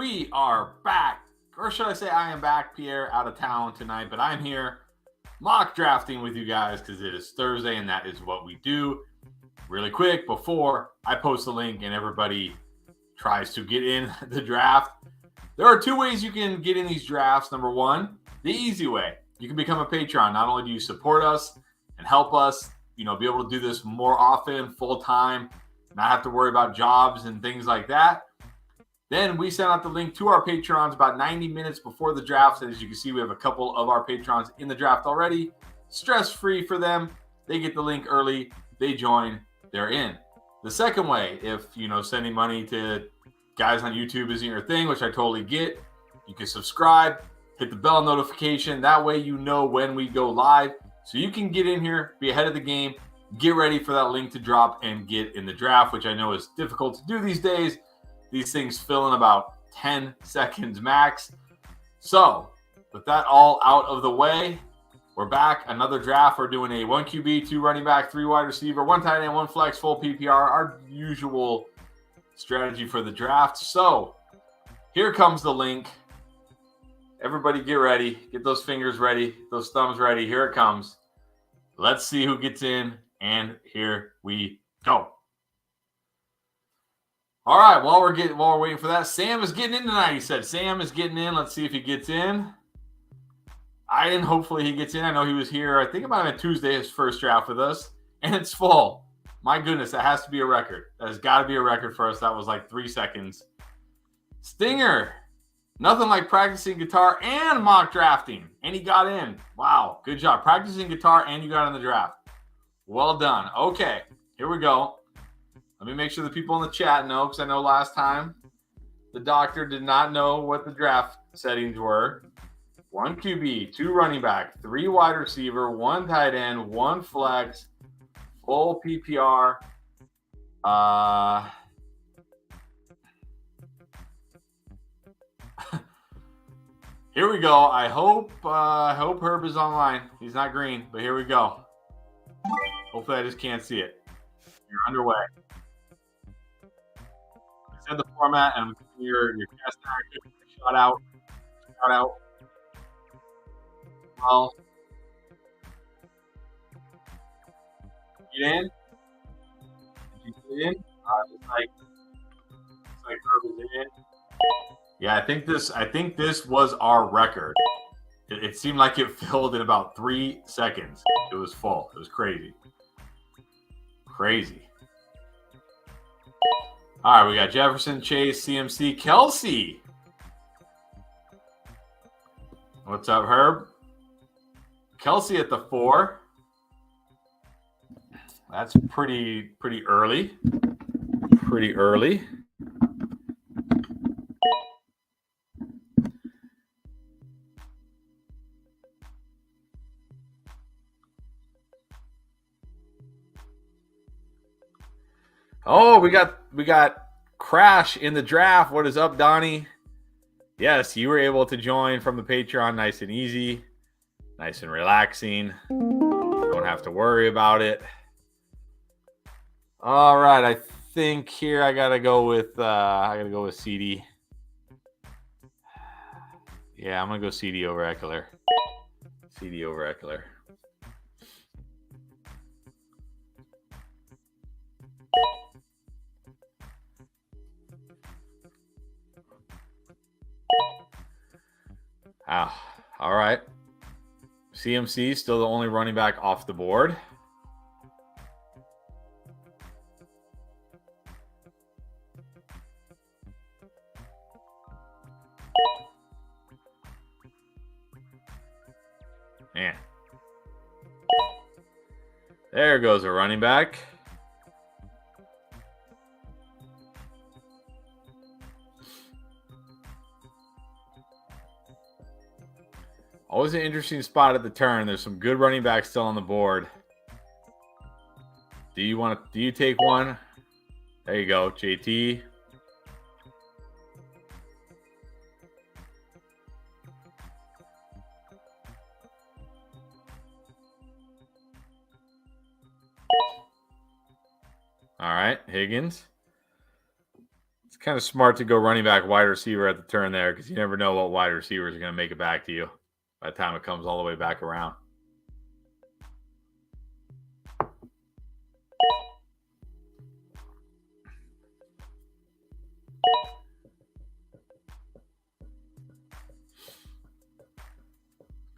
We are back. Or should I say I am back, Pierre, out of town tonight, but I'm here mock drafting with you guys because it is Thursday and that is what we do. Really quick, before I post the link and everybody tries to get in the draft, there are two ways you can get in these drafts. Number one, the easy way. You can become a Patreon. Not only do you support us and help us, be able to do this more often, full time, not have to worry about jobs and things like that. Then we send out the link to our Patrons about 90 minutes before the draft. And as you can see, we have a couple of our Patrons in the draft already. Stress-free for them. They get the link early. They join. They're in. The second way, if, sending money to guys on YouTube isn't your thing, which I totally get, you can subscribe, hit the bell notification. That way you know when we go live. So you can get in here, be ahead of the game, get ready for that link to drop and get in the draft, which I know is difficult to do these days. These things fill in about 10 seconds max. So, with that all out of the way, we're back. Another draft. We're doing a 1 QB, 2 running back, 3 wide receiver, 1 tight end, 1 flex, full PPR. Our usual strategy for the draft. So, here comes the link. Everybody get ready. Get those fingers ready. Those thumbs ready. Here it comes. Let's see who gets in. And here we go. All right, while we're waiting for that, Sam is getting in tonight. He said Sam is getting in. Let's see if he gets in. Hopefully he gets in. I know he was here. I think it might have been Tuesday, his first draft with us, and it's full. My goodness, that has to be a record. That has got to be a record for us. That was like 3 seconds. Stinger, nothing like practicing guitar and mock drafting, and he got in. Wow, good job. Practicing guitar and you got in the draft. Well done. Okay, here we go. Let me make sure the people in the chat know, because I know last time the doctor did not know what the draft settings were. 1 QB, 2 running back, 3 wide receiver, 1 tight end, 1 flex, full PPR. Here we go. I hope Herb is online. He's not green, but here we go. Hopefully I just can't see it. You're underway. Said the format and your cast action. Shout out. Well, get in. Did you get in? It's like Herb is in. Yeah, I think this was our record. It seemed like it filled in about 3 seconds. It was full. It was crazy. All right, we got Jefferson, Chase, CMC, Kelsey. What's up, Herb? Kelsey at the 4. That's pretty early. Pretty early. Oh, we got Crash in the draft. What is up, Donnie? Yes, you were able to join from the Patreon. Nice and easy. Nice and relaxing. Don't have to worry about it. All right, I think here I gotta go with CD. Yeah, I'm gonna go CD over Eckler. CD over Eckler. All right. CMC still the only running back off the board. Man. There goes a running back. Always an interesting spot at the turn. There's some good running backs still on the board. Do you take one? There you go, JT. All right, Higgins. kind of smart to go running back, wide receiver at the turn there because you never know what wide receivers are going to make it back to you by the time it comes all the way back around.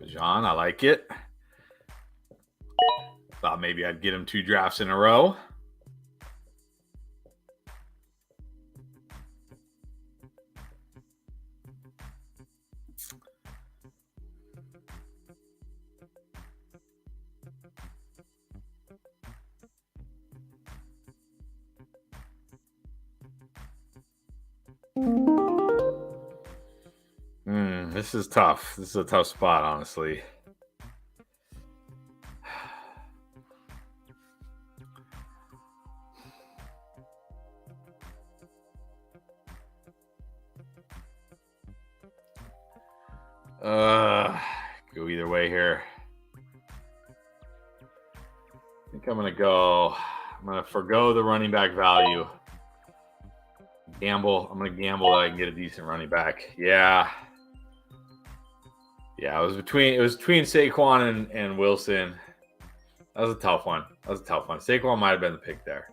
John, I like it. Thought maybe I'd get him 2 drafts in a row. This is tough. This is a tough spot, honestly. Go either way here. I think I'm going to forgo the running back value. Gamble. I'm going to gamble that I can get a decent running back. Yeah. Yeah, it was between Saquon and Wilson. That was a tough one. Saquon might have been the pick there.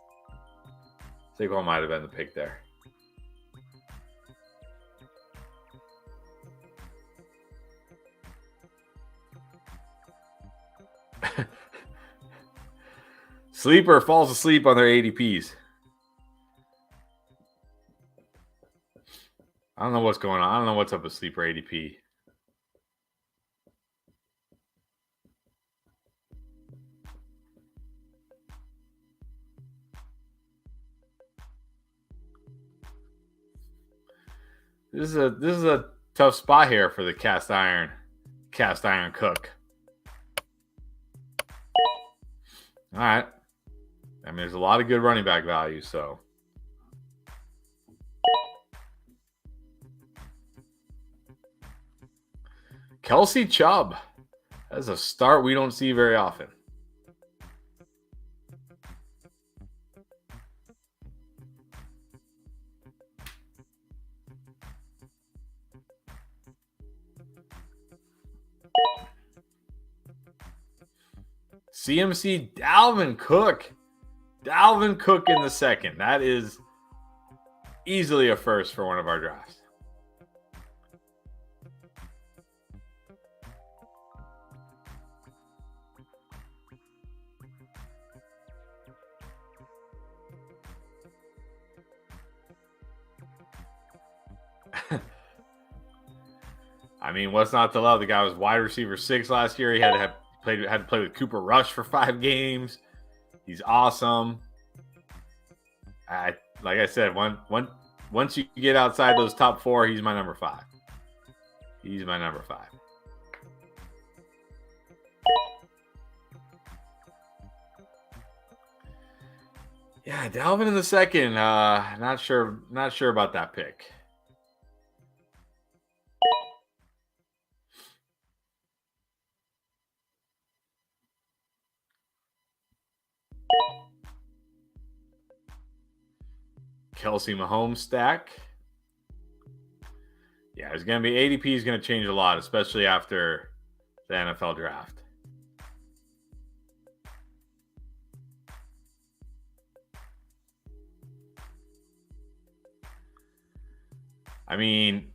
Sleeper falls asleep on their ADPs. I don't know what's going on. I don't know what's up with Sleeper ADP. This is a tough spot here for the cast iron cook. All right. I mean, there's a lot of good running back value, so. Kelsey Chubb. That's a start we don't see very often. CMC Dalvin Cook. Dalvin Cook in the second. That is easily a first for one of our drafts. I mean, what's not to love? The guy was wide receiver 6 last year. He had to play with Cooper Rush for 5 games. He's awesome. Like I said, once you get outside those top 4, he's my number 5. Yeah, Dalvin in the second. Not sure about that pick. Kelsey Mahomes stack. Yeah, it's going to be ADP is going to change a lot, especially after the NFL draft. I mean,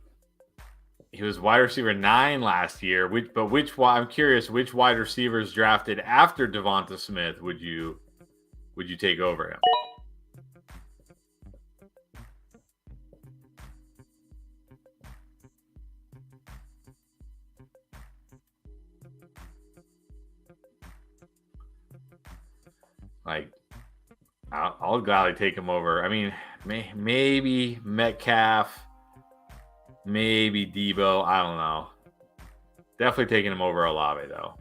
he was wide receiver 9 last year. I'm curious, which wide receivers drafted after Devonta Smith would you take over him? Like, I'll gladly take him over. I mean, maybe Metcalf, maybe Debo. I don't know. Definitely taking him over Olave, though.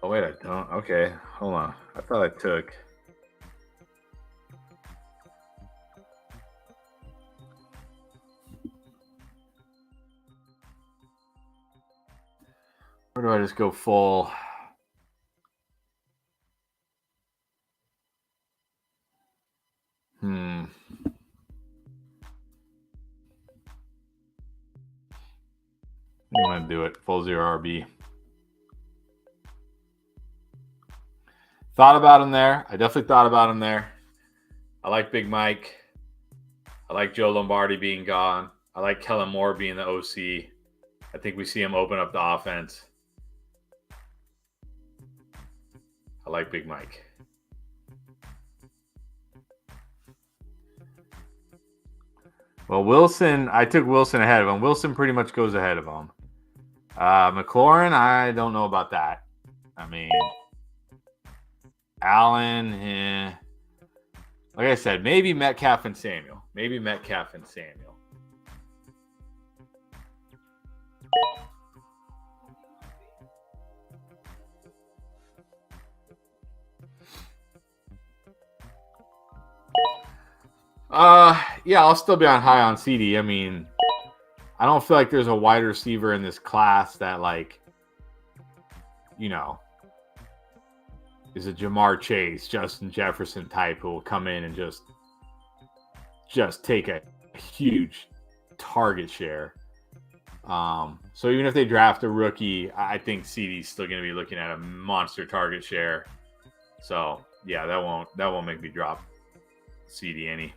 Oh, wait, I don't. Okay, hold on. I thought I took. Or do I just go full? I'm going to do it. Full 0 RB. Thought about him there. I definitely thought about him there. I like Big Mike. I like Joe Lombardi being gone. I like Kellen Moore being the OC. I think we see him open up the offense. I like Big Mike. Well, Wilson, I took Wilson ahead of him. Wilson pretty much goes ahead of him. McLaurin, I don't know about that. I mean, Allen, like I said, maybe Metcalf and Samuel. Yeah, I'll still be high on CD. I mean, I don't feel like there's a wide receiver in this class that, like, you know, is a Jamar Chase, Justin Jefferson type who will come in and just take a huge target share. So even if they draft a rookie, I think CD's still going to be looking at a monster target share. So yeah, that won't make me drop CD any.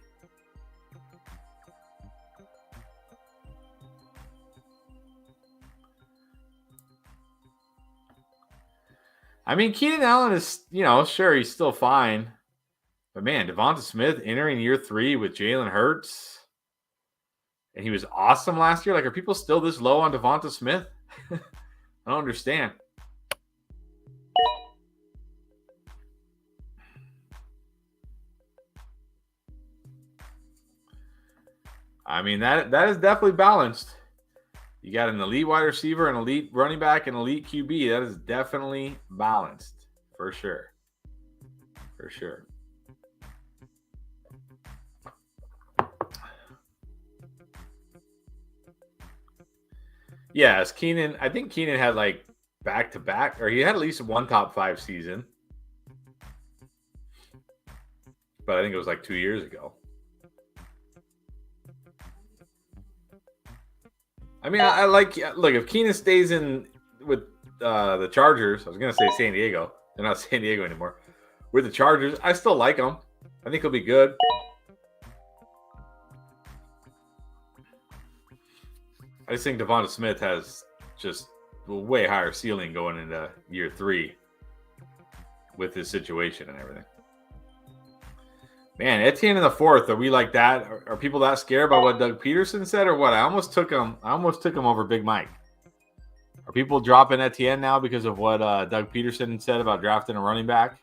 I mean, Keenan Allen is, sure, he's still fine. But man, Devonta Smith entering year 3 with Jalen Hurts. And he was awesome last year. Like, are people still this low on Devonta Smith? I don't understand. I mean, that is definitely balanced. You got an elite wide receiver, an elite running back, an elite QB. That is definitely balanced, for sure. For sure. Yes, Keenan. I think Keenan had like back-to-back, or he had at least one top 5 season. But I think it was like 2 years ago. I mean, I like, look, if Keenan stays in with the Chargers, I was going to say San Diego. They're not San Diego anymore. With the Chargers, I still like him. I think he'll be good. I just think Devonta Smith has just a way higher ceiling going into year 3 with his situation and everything. Man, Etienne in the 4th. Are we like that? Are people that scared by what Doug Peterson said, or what? I almost took him over Big Mike. Are people dropping Etienne now because of what Doug Peterson said about drafting a running back?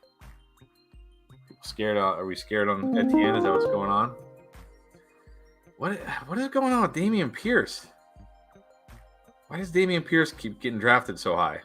Scared? Are we scared on Etienne? Is that what's going on? What is going on with Dameon Pierce? Why does Dameon Pierce keep getting drafted so high?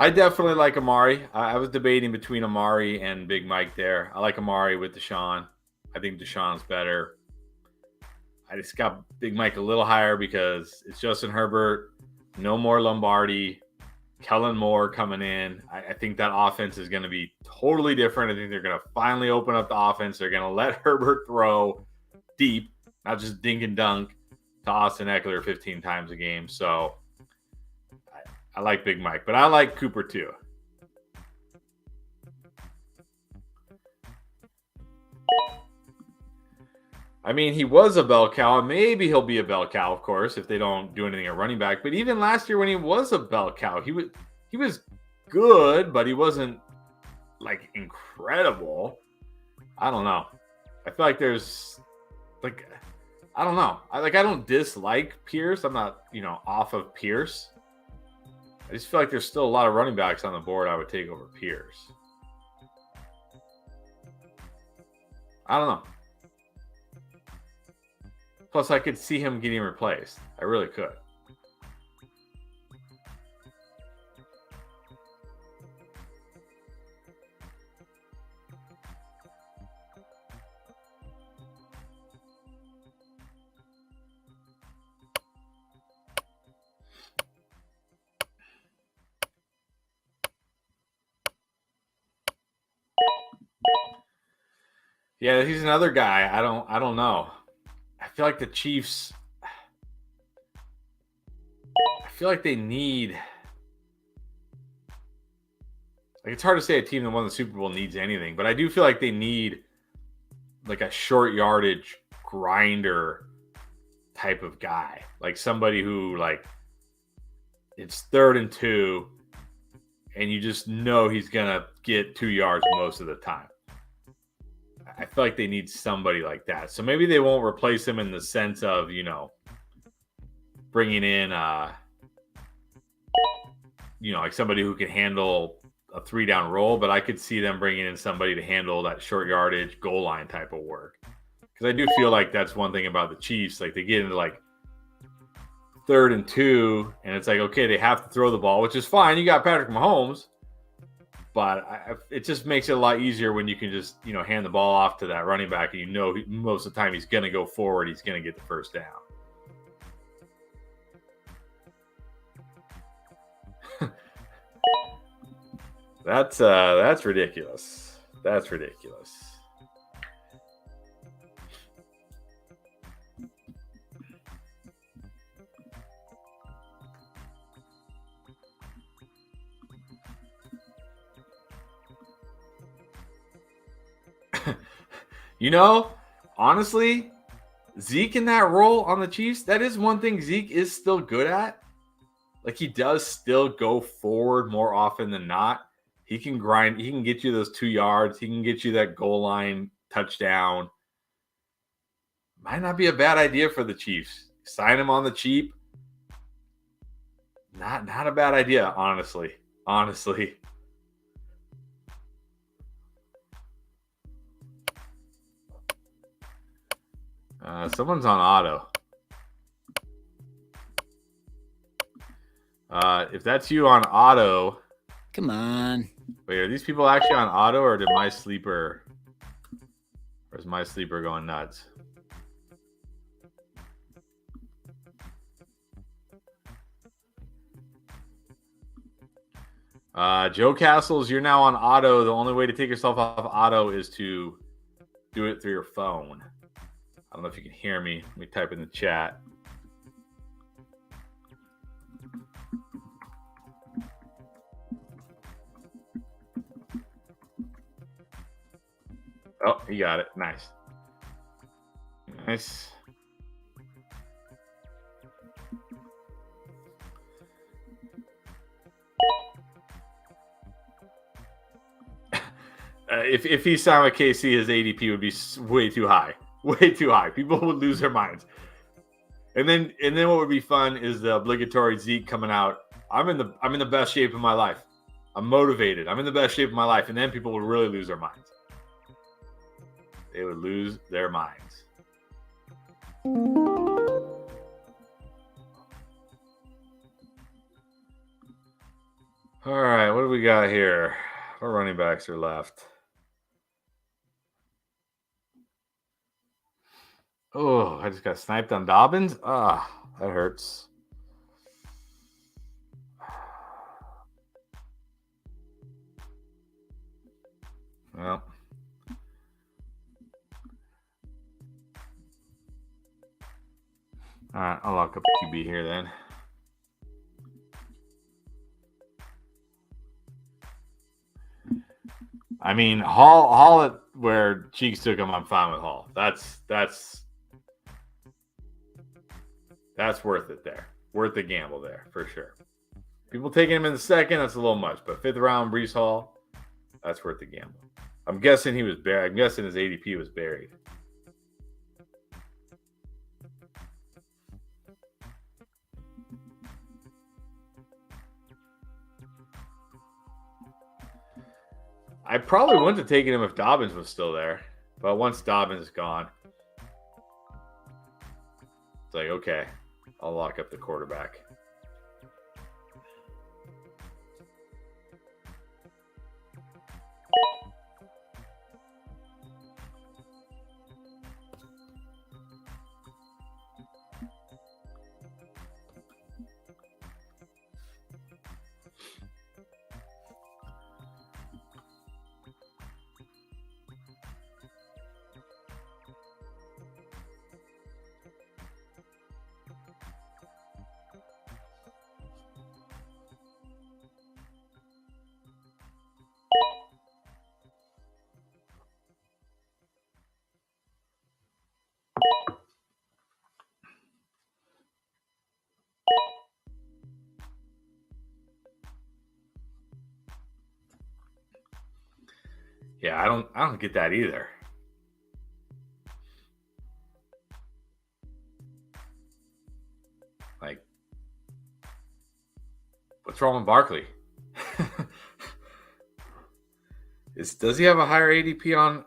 I definitely like Amari. I was debating between Amari and Big Mike there. I like Amari with Deshaun. I think Deshaun's better. I just got Big Mike a little higher because it's Justin Herbert, no more Lombardi, Kellen Moore coming in. I think that offense is going to be totally different. I think they're going to finally open up the offense. They're going to let Herbert throw deep, not just dink and dunk to Austin Eckler 15 times a game. So I like Big Mike, but I like Cooper too. I mean, he was a bell cow, and maybe he'll be a bell cow, of course, if they don't do anything at running back. But even last year when he was a bell cow, he was good, but he wasn't like incredible. I don't know. I feel like there's like I don't know. I don't dislike Pierce. I'm not, off of Pierce. I just feel like there's still a lot of running backs on the board I would take over Pierce. I don't know. Plus, I could see him getting replaced. I really could. Yeah, he's another guy. I don't know. I feel like the Chiefs. I feel like they need. Like, it's hard to say a team that won the Super Bowl needs anything, but I do feel like they need like a short yardage grinder type of guy, like somebody who like it's 3rd and 2, and you just know he's gonna get 2 yards most of the time. I feel like they need somebody like that. So maybe they won't replace him in the sense of, bringing in, like somebody who can handle a 3-down roll. But I could see them bringing in somebody to handle that short yardage goal line type of work. Because I do feel like that's one thing about the Chiefs. Like, they get into like 3rd and 2, and it's like, okay, they have to throw the ball, which is fine. You got Patrick Mahomes. But it just makes it a lot easier when you can just, hand the ball off to that running back, and most of the time he's going to go forward. He's going to get the first down. That's ridiculous. That's ridiculous. Honestly, Zeke in that role on the Chiefs, that is one thing Zeke is still good at. Like, he does still go forward more often than not. He can grind. He can get you those 2 yards. He can get you that goal line touchdown. Might not be a bad idea for the Chiefs. Sign him on the cheap. Not a bad idea, honestly. Someone's on auto. If that's you on auto, come on. Wait, are these people actually on auto, or is my sleeper going nuts? Joe Castles, you're now on auto. The only way to take yourself off auto is to do it through your phone. I don't know if you can hear me. Let me type in the chat. Oh, he got it. Nice. If he signed with KC, his ADP would be way too high. Way too high. People would lose their minds. And then what would be fun is the obligatory Zeke coming out. I'm in the best shape of my life. I'm motivated. I'm in the best shape of my life. And then people would really lose their minds. They would lose their minds. All right, what do we got here? What running backs are left? Oh, I just got sniped on Dobbins. That hurts. Well. All right, I'll lock up QB here then. I mean, Hall at where Cheeks took him, I'm fine with Hall. That's worth it there. Worth the gamble there, for sure. People taking him in the second, that's a little much. But 5th round, Breece Hall, that's worth the gamble. I'm guessing he was buried. I'm guessing his ADP was buried. I probably wouldn't have taken him if Dobbins was still there. But once Dobbins is gone, it's like, okay, I'll lock up the quarterback. Yeah, I don't get that either. Like, what's wrong with Barkley? Does he have a higher ADP on?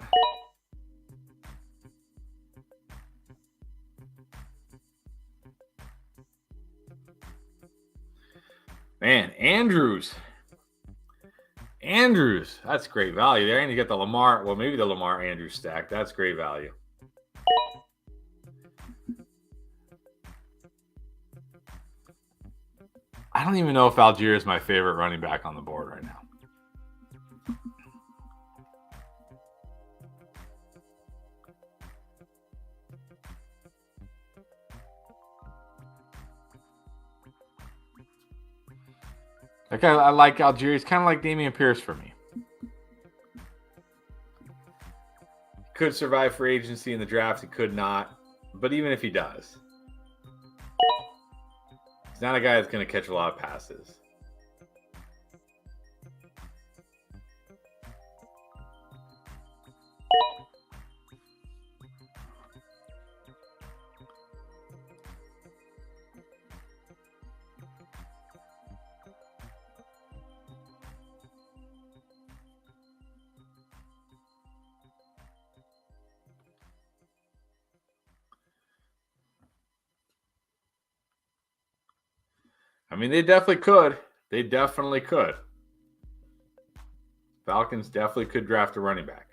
Man, Andrews. That's great value there. And you get the Lamar, well, maybe the Lamar Andrews stack. That's great value. I don't even know if Algier is my favorite running back on the board right now. Like I like Algier. He's kind of like Dameon Pierce for me. Could survive free agency in the draft. He could not. But even if he does, he's not a guy that's going to catch a lot of passes. I mean, they definitely could. They definitely could. Falcons definitely could draft a running back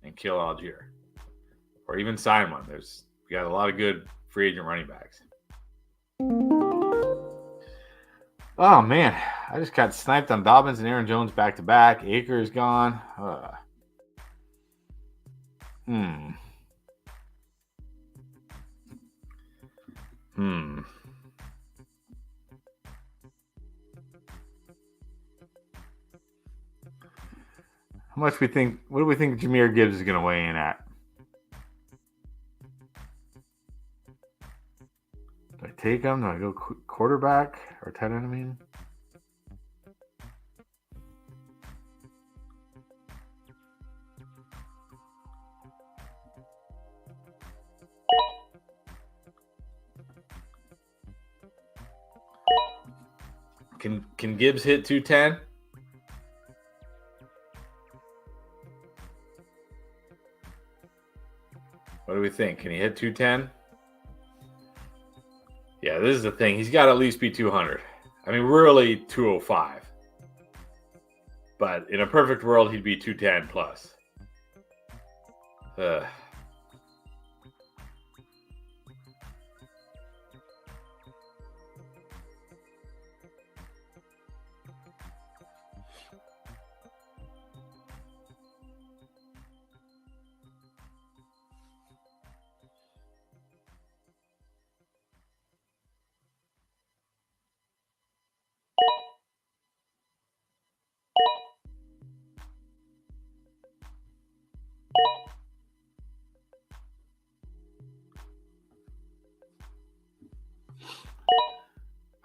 and kill Algier, or even sign one. We got a lot of good free agent running backs. Oh man, I just got sniped on Dobbins and Aaron Jones back to back. Akers gone. How much we think? What do we think Jahmyr Gibbs is going to weigh in at? Do I take him? Do I go quarterback or tight end? I mean, can Gibbs hit 210? What do we think? Can he hit 210? Yeah, this is the thing. He's got to at least be 200. I mean, really 205. But in a perfect world, he'd be 210 plus.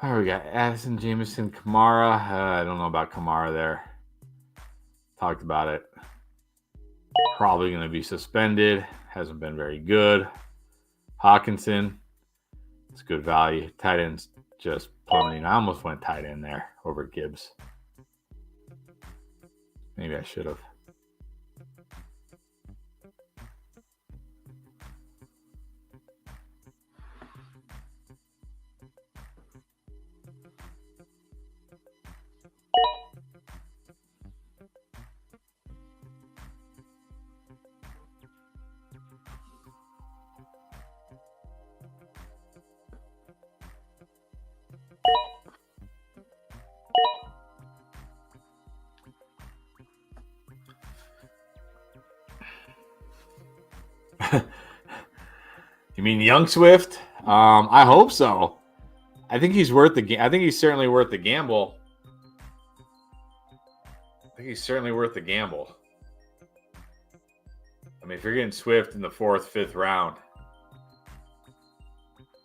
All right, we got Addison, Jameson, Kamara. I don't know about Kamara there. Talked about it. Probably going to be suspended. Hasn't been very good. Hawkinson. It's good value. Tight end's just plummeting. I almost went tight end there over Gibbs. Maybe I should have. You mean young Swift? I hope so. I think he's worth the. I think he's certainly worth the gamble. I think he's certainly worth the gamble. I mean, if you're getting Swift in the 4th, 5th round,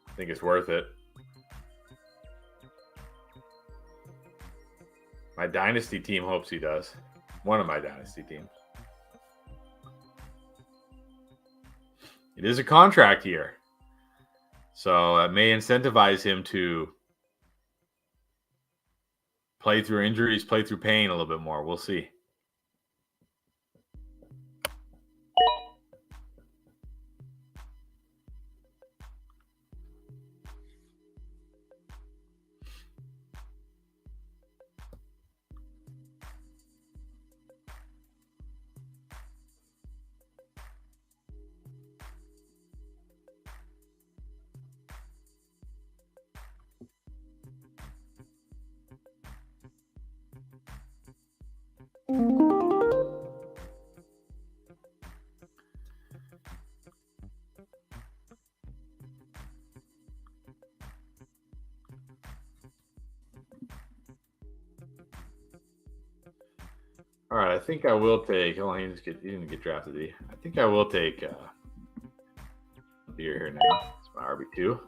I think it's worth it. My dynasty team hopes he does. One of my dynasty teams. It is a contract year, so it may incentivize him to play through injuries, play through pain a little bit more. We'll see. All right, I think I will take. Oh, he didn't get drafted. I think I will take Beer here now. It's my RB2.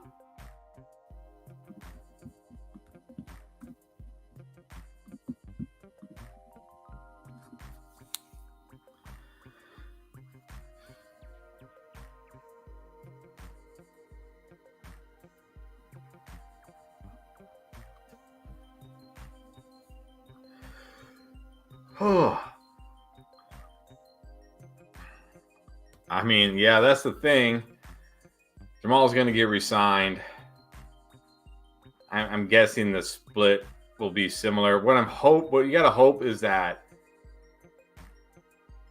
Oh. I mean, yeah, that's the thing. Jamal's going to get re-signed. I'm guessing the split will be similar. What you got to hope is that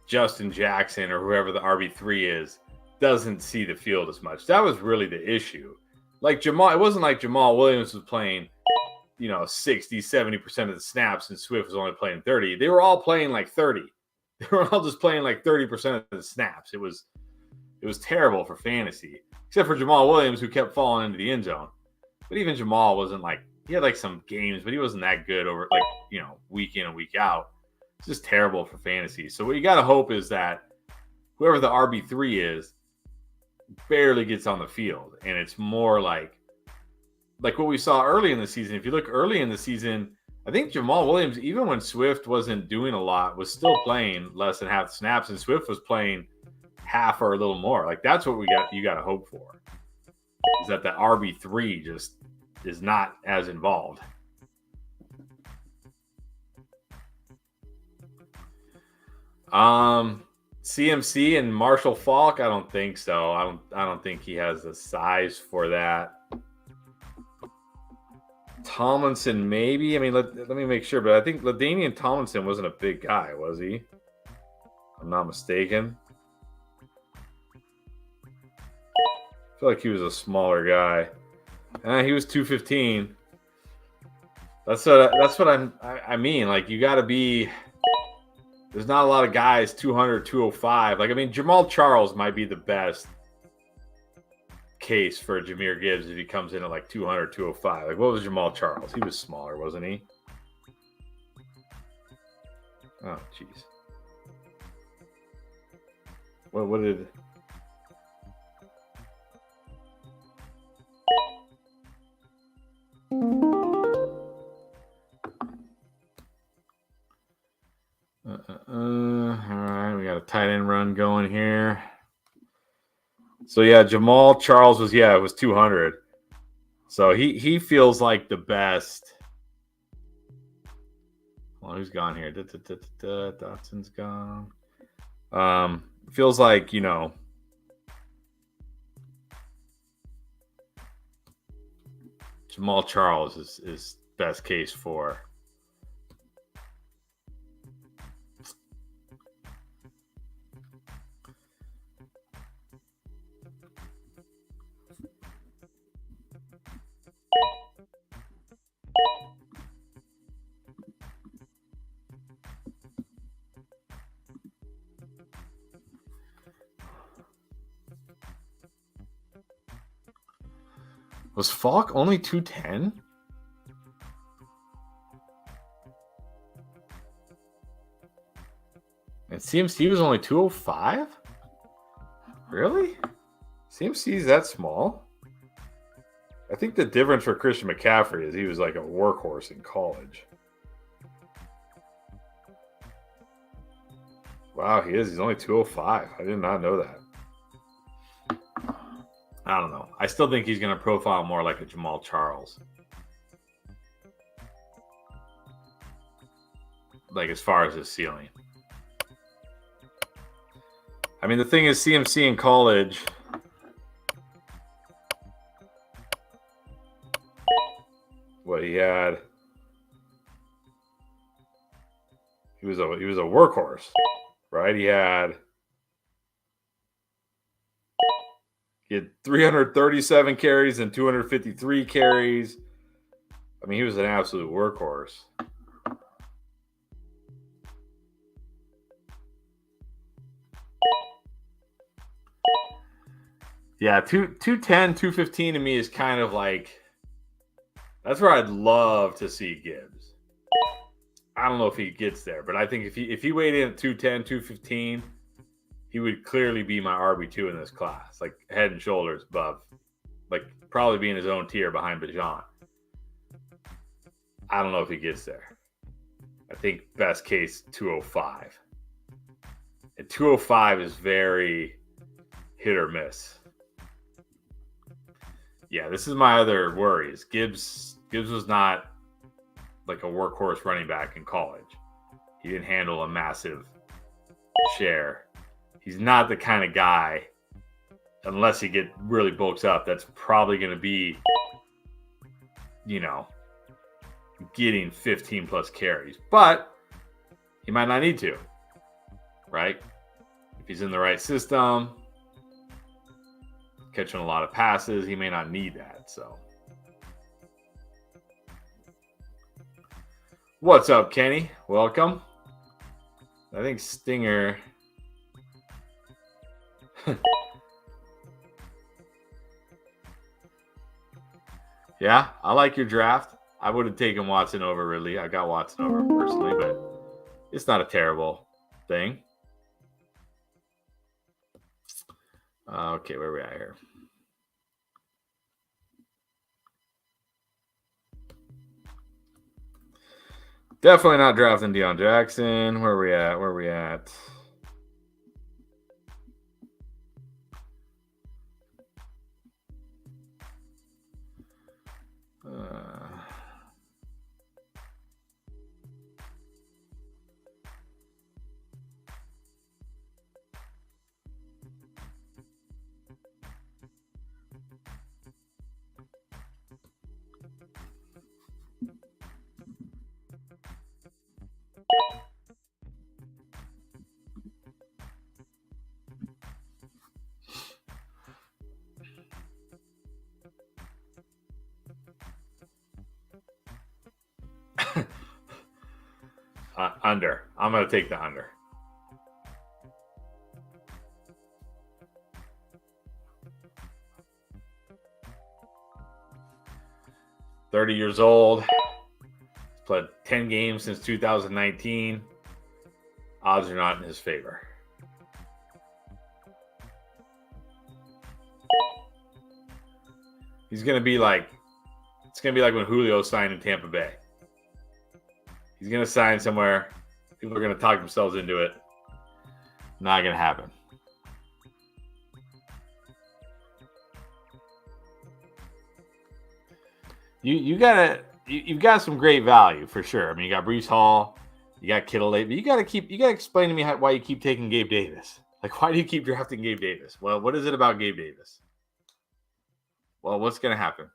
Justin Jackson or whoever the RB3 is doesn't see the field as much. That was really the issue. Like Jamal, it wasn't like Jamal Williams was playing, 60, 70% of the snaps and Swift was only playing 30. They were all playing like 30. They were all just playing like 30% of the snaps. It was terrible for fantasy, except for Jamal Williams, who kept falling into the end zone. But even Jamal wasn't he had some games, but he wasn't that good over week in and week out. It's just terrible for fantasy. So what you got to hope is that whoever the RB3 is barely gets on the field. And it's more like what we saw early in the season. If you look early in the season, I think Jamal Williams, even when Swift wasn't doing a lot, was still playing less than half the snaps, and Swift was playing half or a little more. That's what you got to hope for, is that the RB3 just is not as involved. CMC and Marshall Faulk, I don't think so. I don't think he has the size for that. Tomlinson, maybe. I mean, let me make sure, but I think LaDainian Tomlinson wasn't a big guy, was he? If I'm not mistaken. I feel like he was a smaller guy. He was 215. That's what I mean. You got to be. There's not a lot of guys 200, 205. Jamal Charles might be the best case for Jahmyr Gibbs if he comes in at 200, 205. What was Jamal Charles? He was smaller, wasn't he? Oh, jeez. What did? All right, we got a tight end run going here. So yeah, Jamal Charles was 200. So he feels like the best. Well, who's gone here? Dotson's gone. Feels like Jamal Charles is best case for. Was Falk only 210? And CMC was only 205? Really? CMC's that small? I think the difference for Christian McCaffrey is he was like a workhorse in college. Wow, he is. He's only 205. I did not know that. I don't know. I still think he's going to profile more like a Jamal Charles. Like as far as his ceiling. I mean, the thing is, CMC in college. What he had. He was a workhorse, right? He had 337 carries and 253 carries. I mean, he was an absolute workhorse. Yeah, 210, 215 to me is kind of like, that's where I'd love to see Gibbs. I don't know if he gets there, but I think if he weighed in at 210, 215, he would clearly be my RB2 in this class, like head and shoulders above, like probably be in his own tier behind Bijan. I don't know if he gets there. I think best case 205. And 205 is very hit or miss. Yeah, this is my other worries. Gibbs was not like a workhorse running back in college. He didn't handle a massive share. He's not the kind of guy, unless he really bulks up, that's probably going to be, getting 15 plus carries. But he might not need to, right? If he's in the right system, catching a lot of passes, he may not need that. So, what's up, Kenny? Welcome. I think Stinger. Yeah, I like your draft. I would have taken Watson over Ridley. I got Watson over personally, but it's not a terrible thing. Okay, where are we at here? Definitely not drafting Deion Jackson. Where are we at? Under. I'm going to take the under. $30 years old. He's played 10 games since 2019. Odds are not in his favor. He's going to be like, it's going to be like when Julio signed in Tampa Bay. He's going to sign somewhere. People are going to talk themselves into it. Not going to happen. You've got some great value for sure. I mean, you got Breece Hall, you got Kittle late, but you got to explain to me why you keep taking Gabe Davis. Like, why do you keep drafting Gabe Davis? Well, what is it about Gabe Davis? Well, what's going to happen?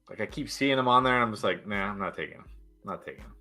Like, I keep seeing him on there, and I'm just like, nah, I'm not taking him. I'm not taking him.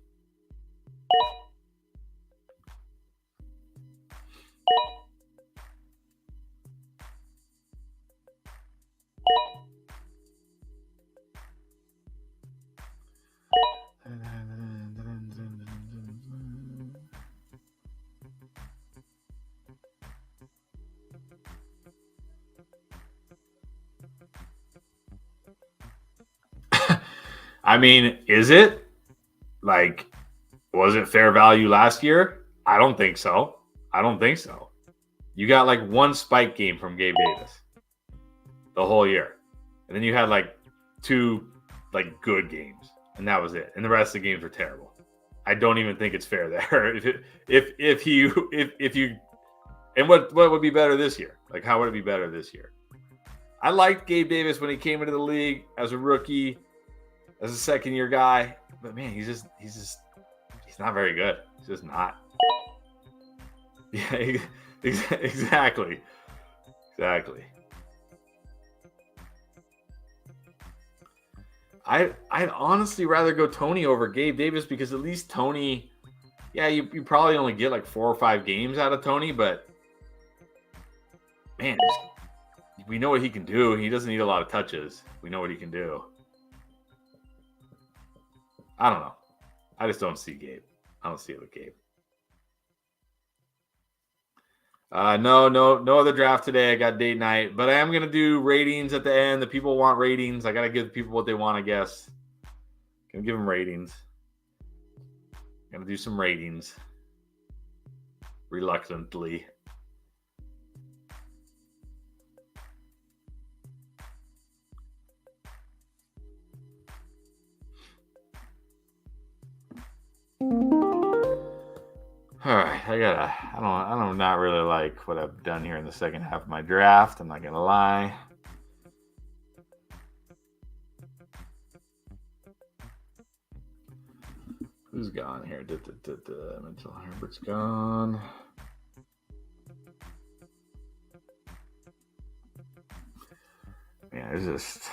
I mean, is it? Like, was it fair value last year? I don't think so. I don't think so. You got like one spike game from Gabe Davis the whole year. And then you had like two like good games, and that was it. And the rest of the games were terrible. I don't even think it's fair there. if you and what would be better this year? Like, how would it be better this year? I liked Gabe Davis when he came into the league as a rookie, as a second year guy, but man, he's not very good. He's just not. Yeah, exactly. I'd honestly rather go Tony over Gabe Davis, because at least Tony, yeah, you probably only get like 4 or 5 games out of Tony, but man, we know what he can do. He doesn't need a lot of touches. We know what he can do. I don't know. I just don't see Gabe. I don't see it with Gabe. No other draft today. I got date night, but I am gonna do ratings at the end. The people want ratings. I gotta give people what they want, I guess. Gonna give them ratings. Gonna do some ratings. Reluctantly. All right, I don't not really like what I've done here in the second half of my draft. I'm not gonna lie. Who's gone here? Mitchell Herbert's gone. Yeah, it's just.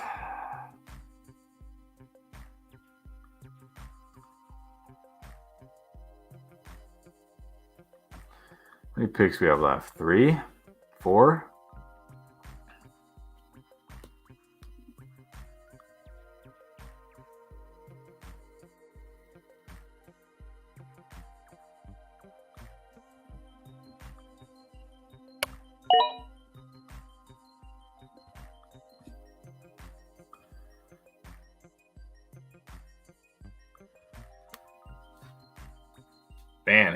How many picks we have left? 3? 4? Man,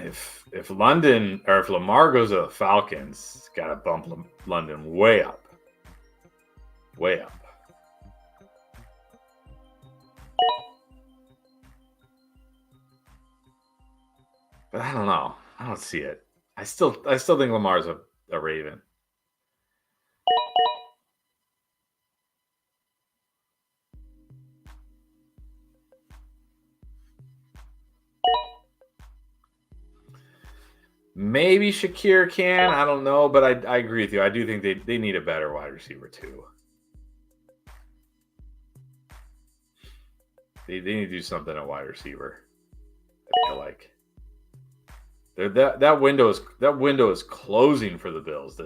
if London, or if Lamar goes to the Falcons, it's got to bump London way up. Way up. But I don't know. I don't see it. I still think Lamar's a Raven. Maybe Shakir can. I don't know, but I agree with you. I do think they need a better wide receiver too. They need to do something at wide receiver. I feel like that window is closing for the Bills.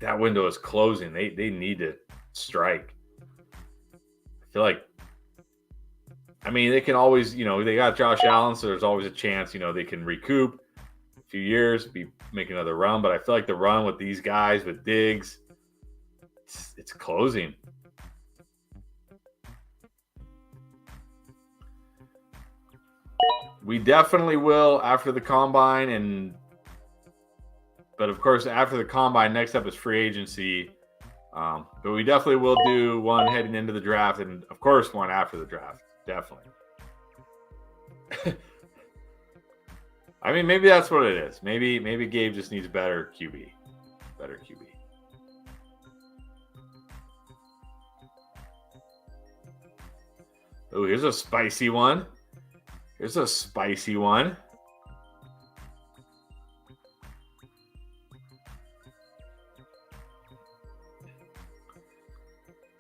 That window is closing. They need to strike. I feel like. I mean, they can always, they got Josh Allen, so there's always a chance, they can recoup a few years, make another run. But I feel like the run with these guys, with Diggs, it's closing. We definitely will after the combine, but of course after the combine, next up is free agency. But we definitely will do one heading into the draft, and of course one after the draft. Definitely. I mean, maybe that's what it is. Maybe Gabe just needs better QB. Better QB. Oh, here's a spicy one.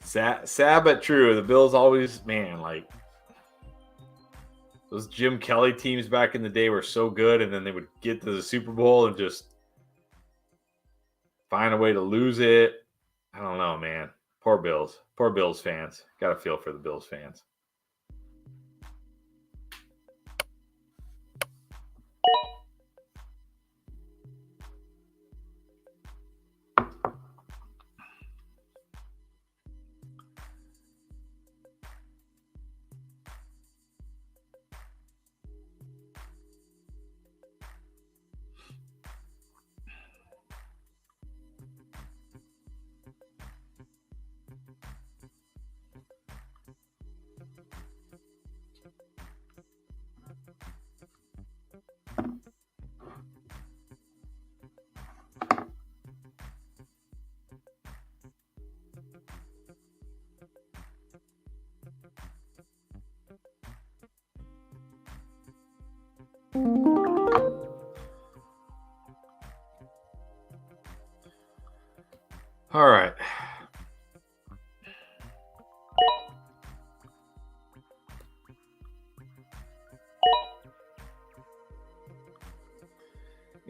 Sad but true. The Bills always, man, like those Jim Kelly teams back in the day were so good, and then they would get to the Super Bowl and just find a way to lose it. I don't know, man. Poor Bills fans. Got to feel for the Bills fans.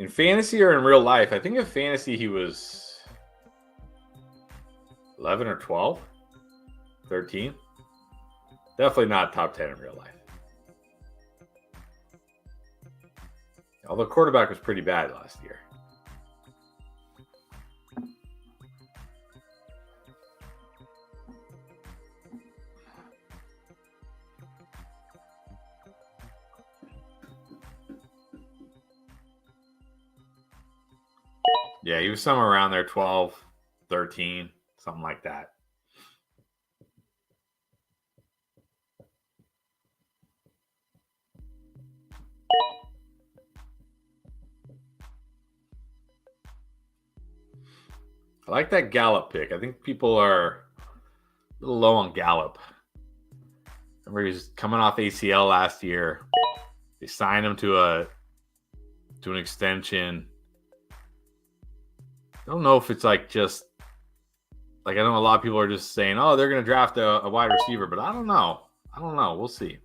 In fantasy or in real life? I think in fantasy he was 11 or 12, 13. Definitely not top 10 in real life. Although quarterback was pretty bad last year. Yeah, he was somewhere around there, 12, 13, something like that. I like that Gallup pick. I think people are a little low on Gallup. Remember, he was coming off ACL last year. They signed him to an extension. I don't know if it's like just like I know a lot of people are just saying, "Oh, they're going to draft a wide receiver," but I don't know. We'll see.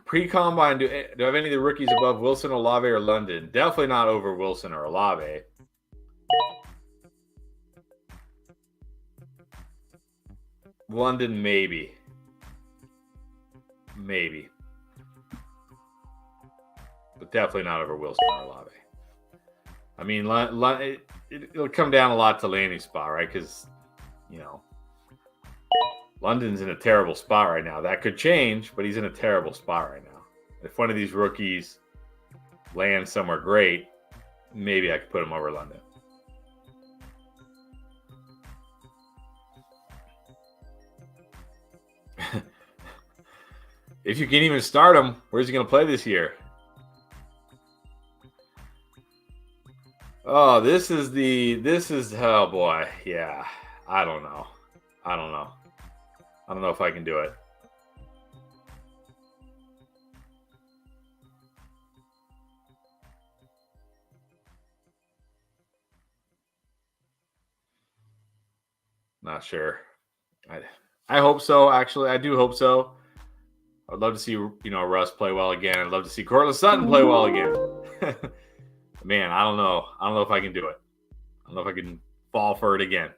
Pre-combine, do I have any of the rookies above Wilson, Olave, or London? Definitely not over Wilson or Olave. London, maybe. But definitely not over Wilson or Olave. I mean, it'll come down a lot to landing spot, right? Because, London's in a terrible spot right now. That could change, but he's in a terrible spot right now. If one of these rookies lands somewhere great, maybe I could put him over London. If you can even start him, where's he going to play this year? Oh, oh boy. Yeah. I don't know if I can do it. Not sure. I hope so. Actually, I do hope so. I'd love to see, Russ play well again. I'd love to see Courtland Sutton play well again. Man, I don't know. I don't know if I can do it. I don't know if I can fall for it again.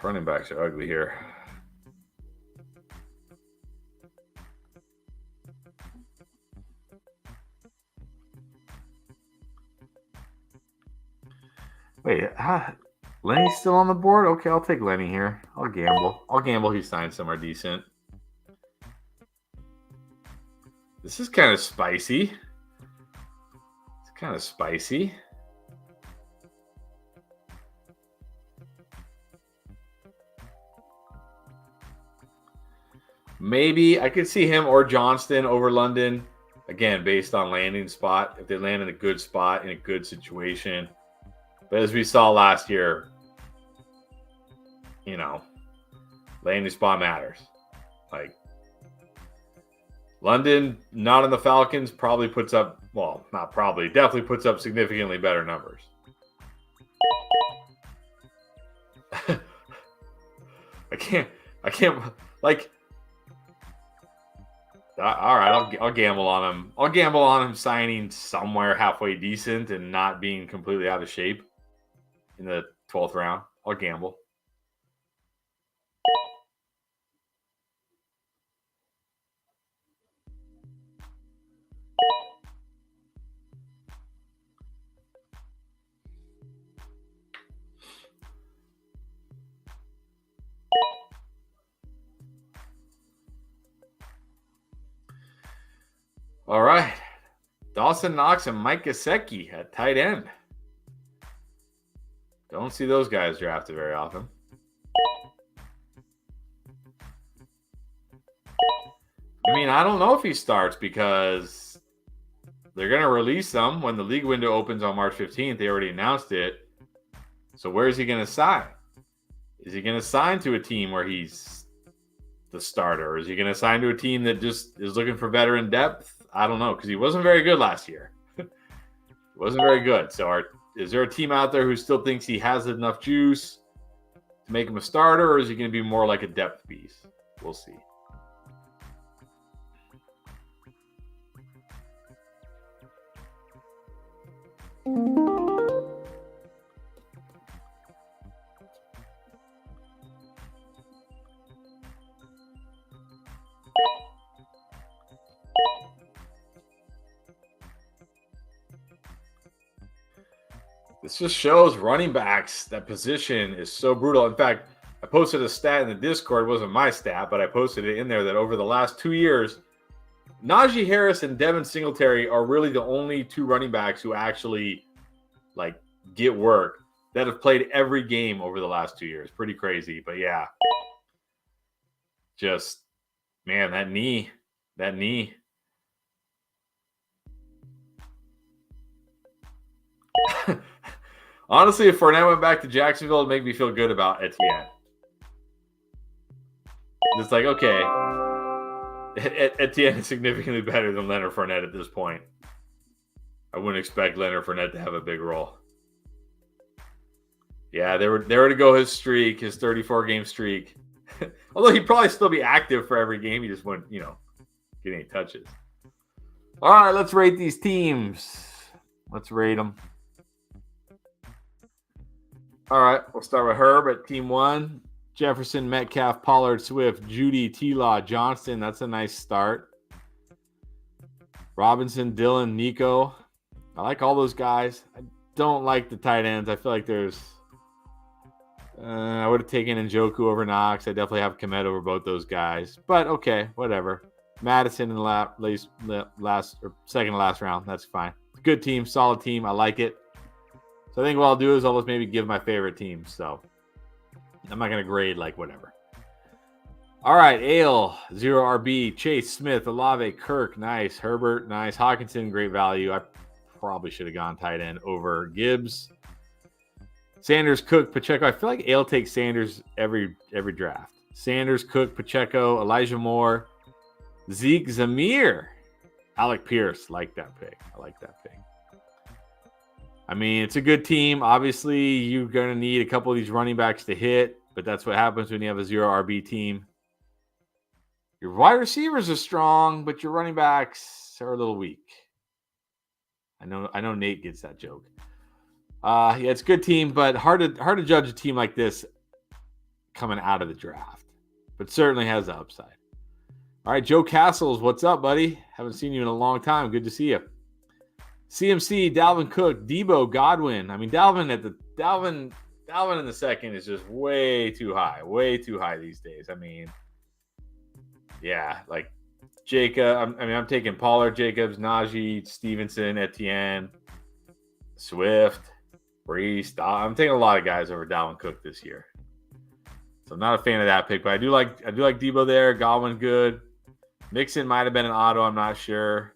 Running backs are ugly here. Wait, Lenny's still on the board? Okay, I'll take Lenny here. I'll gamble he signed somewhere decent. This is kind of spicy. Maybe I could see him or Johnston over London. Again, based on landing spot. If they land in a good spot, in a good situation. But as we saw last year, landing spot matters. Like, London, not in the Falcons, definitely puts up significantly better numbers. I can't, like, all right, I'll gamble on him. I'll gamble on him signing somewhere halfway decent and not being completely out of shape in the 12th round. I'll gamble. All right. Dawson Knox and Mike Gesicki at tight end. Don't see those guys drafted very often. I mean, I don't know if he starts because they're going to release them when the league window opens on March 15th. They already announced it. So where is he going to sign? Is he going to sign to a team where he's the starter? Or is he going to sign to a team that just is looking for veteran depth? I don't know, because he wasn't very good last year. He wasn't very good. So is there a team out there who still thinks he has enough juice to make him a starter, or is he going to be more like a depth piece? We'll see. This just shows running backs, that position is so brutal. In fact, I posted a stat in the Discord. It wasn't my stat, but I posted it in there that over the last 2 years, Najee Harris and Devin Singletary are really the only two running backs who actually get work that have played every game over the last 2 years. Pretty crazy. But yeah, just, man, that knee. Honestly, if Fournette went back to Jacksonville, it'd make me feel good about Etienne. It's like, okay, Etienne is significantly better than Leonard Fournette at this point. I wouldn't expect Leonard Fournette to have a big role. Yeah, they were to go his streak, his 34-game streak. Although he'd probably still be active for every game. He just wouldn't, get any touches. All right, let's rate these teams. Let's rate them. All right, we'll start with Herb at Team 1. Jefferson, Metcalf, Pollard, Swift, Judy, T-Law, Johnston. That's a nice start. Robinson, Dillon, Nico. I like all those guys. I don't like the tight ends. I feel like there's... I would have taken Njoku over Knox. I definitely have Kmet over both those guys. But okay, whatever. Madison in the second to last round. That's fine. Good team, solid team. I like it. So I think what I'll do is I'll just maybe give my favorite teams. So I'm not going to grade whatever. All right, Ale, 0 RB. Chase, Smith, Olave, Kirk, nice. Herbert, nice. Hawkinson, great value. I probably should have gone tight end over Gibbs. Sanders, Cook, Pacheco. I feel like Ale takes Sanders every draft. Sanders, Cook, Pacheco, Elijah Moore, Zeke, Zamir, Alec Pierce. Like that pick. I like that pick. I mean, it's a good team. Obviously, you're going to need a couple of these running backs to hit, but that's what happens when you have a 0 RB team. Your wide receivers are strong, but your running backs are a little weak. I know Nate gets that joke. Yeah, it's a good team, but hard to judge a team like this coming out of the draft, but certainly has the upside. All right, Joe Castles, what's up, buddy? Haven't seen you in a long time. Good to see you. CMC, Dalvin Cook, Debo, Godwin. I mean, Dalvin in the second is just way too high these days. I mean, yeah, Jacob. I'm taking Pollard, Jacobs, Najee, Stevenson, Etienne, Swift, Brees. I'm taking a lot of guys over Dalvin Cook this year. So I'm not a fan of that pick, but I do like Debo there. Godwin, good. Mixon might have been an auto. I'm not sure.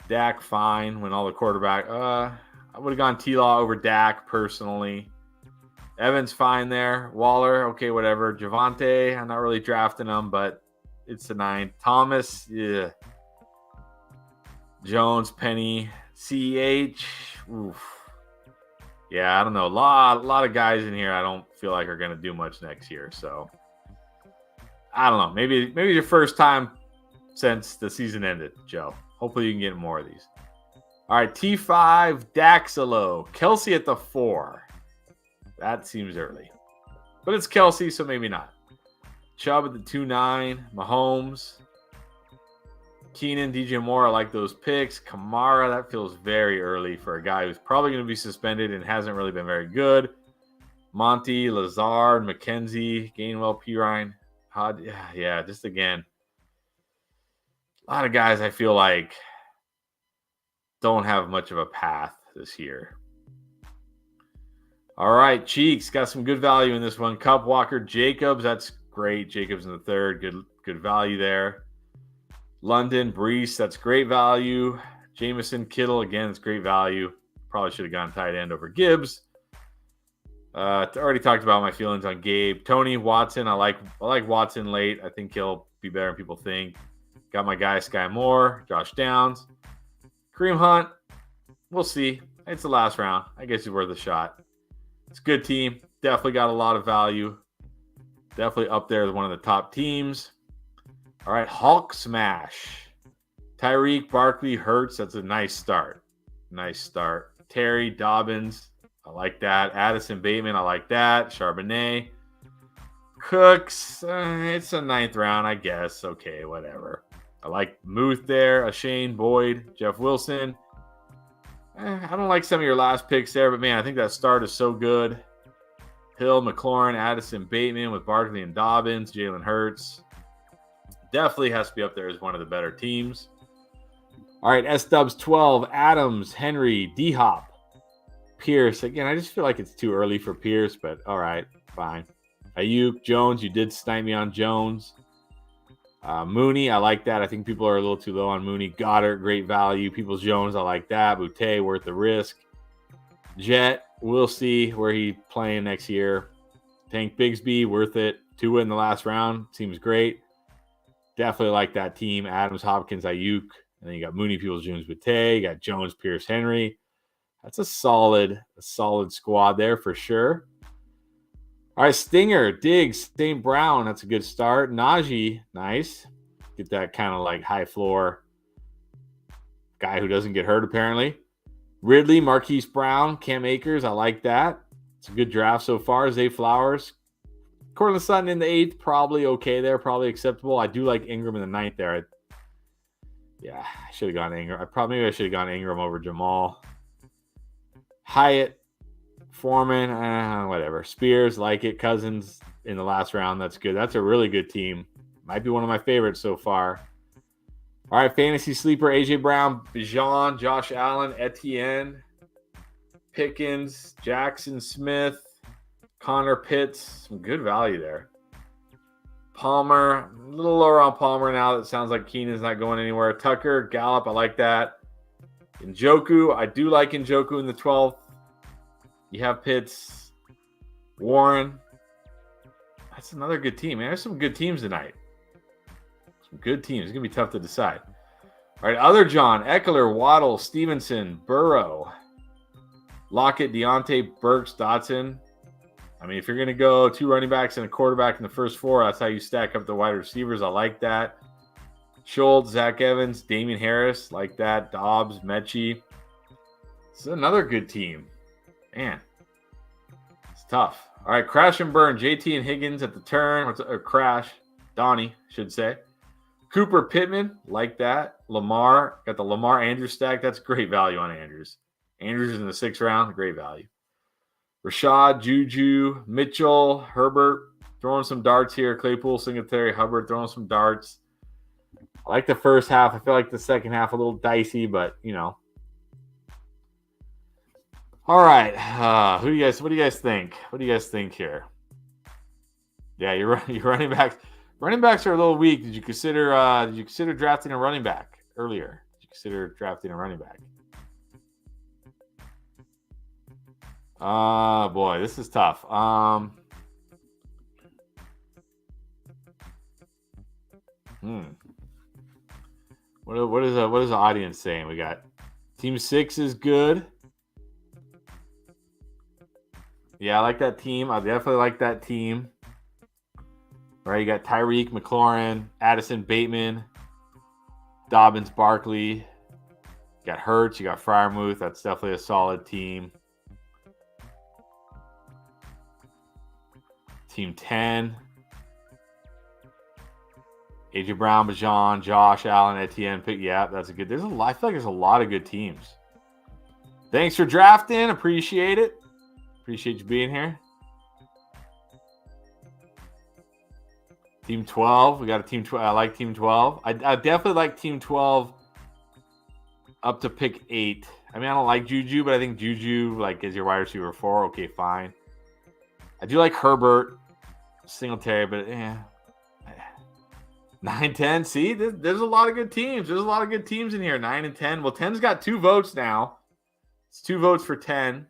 Dak, fine. When all the quarterback. I would have gone T-Law over Dak personally. Evans, fine there. Waller, okay, whatever. Javonte, I'm not really drafting him, but it's a 9. Thomas, yeah. Jones, Penny, CH. Oof. Yeah, I don't know. A lot of guys in here I don't feel like are going to do much next year. So, I don't know. Maybe your first time since the season ended, Joe. Hopefully you can get more of these. All right, T5, Daxalo. Kelsey at the 4. That seems early. But it's Kelsey, so maybe not. Chubb at the 2-9. Mahomes. Keenan, DJ Moore, I like those picks. Kamara, that feels very early for a guy who's probably going to be suspended and hasn't really been very good. Monty, Lazard, McKenzie, Gainwell, Pirine. Yeah, just again. A lot of guys I feel like don't have much of a path this year. All right, Cheeks got some good value in this one. Cup, Walker, Jacobs, that's great. Jacobs in the 3rd, good value there. London, Brees, that's great value. Jameson, Kittle, again, it's great value. Probably should have gone tight end over Gibbs. Already talked about my feelings on Gabe. Tony Watson, I like Watson late. I think he'll be better than people think. Got my guy Sky Moore, Josh Downs, Kareem Hunt. We'll see. It's the last round. I guess he's worth a shot. It's a good team. Definitely got a lot of value. Definitely up there as one of the top teams. All right, Hulk Smash. Tyreek, Barkley, Hurts. That's a nice start. Nice start. Terry, Dobbins. I like that. Addison, Bateman. I like that. Charbonnet. Cooks. It's a 9th round, I guess. Okay, whatever. I like Muth there. Shane, Boyd, Jeff Wilson. I don't like some of your last picks there, but man, I think that start is so good. Hill, McLaurin, Addison, Bateman with Barkley and Dobbins, Jalen Hurts. Definitely has to be up there as one of the better teams. All right, S-Dubs 12, Adams, Henry, D-Hop, Pierce. Again, I just feel like it's too early for Pierce, but all right, fine. Ayuk, Jones, you did snipe me on Jones. Mooney, I like that. I think people are a little too low on Mooney. Goddard, great value. Peoples Jones, I like that. Boutte, worth the risk. Jet, we'll see where he's playing next year. Tank Bigsby, worth it. Tua in the last round, seems great. Definitely like that team. Adams, Hopkins, Ayuk. And then you got Mooney, Peoples Jones, Boutte. You got Jones, Pierce, Henry. That's a solid squad there for sure. All right, Stinger, Diggs, St. Brown. That's a good start. Najee, nice. Get that kind of like high floor guy who doesn't get hurt apparently. Ridley, Marquise Brown, Cam Akers. I like that. It's a good draft so far. Zay Flowers. Cortland Sutton in the 8th, probably okay there, probably acceptable. I do like Ingram in the 9th there. I should have gone Ingram. Maybe I should have gone Ingram over Jamal. Hyatt, Foreman, whatever. Spears, like it. Cousins in the last round. That's good. That's a really good team. Might be one of my favorites so far. All right, fantasy sleeper, A.J. Brown, Bijan, Josh Allen, Etienne, Pickens, Jackson Smith, Connor Pitts. Some good value there. Palmer, a little lower on Palmer now. That sounds like Keenan's not going anywhere. Tucker, Gallup, I like that. Njoku, I do like Njoku in the 12th. You have Pitts, Warren. That's another good team, man. There's some good teams tonight. Some good teams. It's going to be tough to decide. All right, other John, Eckler, Waddle, Stevenson, Burrow, Lockett, Deontay, Burks, Dotson. I mean, if you're going to go 2 running backs and a quarterback in the first 4, that's how you stack up the wide receivers. I like that. Schultz, Zach Evans, Damian Harris, like that. Dobbs, Mechie. This is another good team. Man, it's tough. All right, crash and burn. JT and Higgins at the turn. Crash. Donnie, should say. Cooper Pittman, like that. Lamar, got the Lamar Andrews stack. That's great value on Andrews. Andrews in the 6th round, great value. Rashad, Juju, Mitchell, Herbert, throwing some darts here. Claypool, Singletary, Hubbard, throwing some darts. I like the first half. I feel like the second half a little dicey, but, you know. All right. What do you guys think? What do you guys think here? Yeah, you're running backs. Running backs are a little weak. Did you consider drafting a running back earlier? Did you consider drafting a running back? Boy, this is tough. What is the audience saying? We got Team 6 is good. Yeah, I like that team. I definitely like that team. All right, you got Tyreek, McLaurin, Addison, Bateman, Dobbins, Barkley. You got Hurts. You got Freiermuth. That's definitely a solid team. Team 10. A.J. Brown, Bijan, Josh Allen, Etienne. Yeah, that's a good. I feel like there's a lot of good teams. Thanks for drafting. Appreciate it. Appreciate you being here. Team 12. We got a Team 12. I like Team 12. I definitely like Team 12 up to pick 8. I mean, I don't like Juju, but I think Juju, like, is your wide receiver 4. Okay, fine. I do like Herbert, Singletary, but 9, 10. See, there's a lot of good teams. There's a lot of good teams in here. 9 and 10. Well, 10's got 2 votes now. It's 2 votes for 10.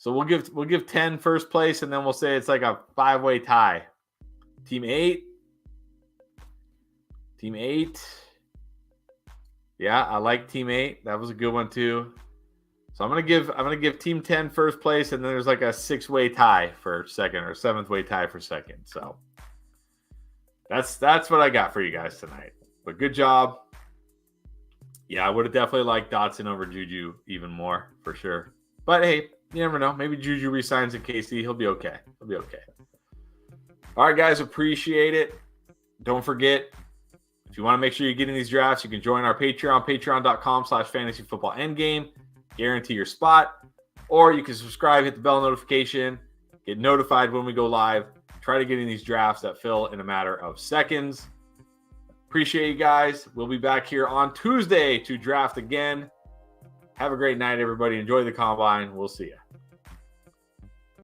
So we'll give 10 first place, and then we'll say it's like a 5-way tie. Team 8. Yeah, I like Team 8. That was a good one too. So I'm gonna give Team 10 first place, and then there's like a 6-way tie for second or 7th-way tie for second. So that's what I got for you guys tonight. But good job. Yeah, I would have definitely liked Dotson over Juju even more for sure. But hey, you never know. Maybe Juju resigns at KC. He'll be okay. All right, guys, appreciate it. Don't forget, if you want to make sure you're getting these drafts, you can join our Patreon, patreon.com/fantasyfootballendgame. Guarantee your spot. Or you can subscribe, hit the bell notification, get notified when we go live. Try to get in these drafts that fill in a matter of seconds. Appreciate you guys. We'll be back here on Tuesday to draft again. Have a great night, everybody. Enjoy the combine. We'll see you.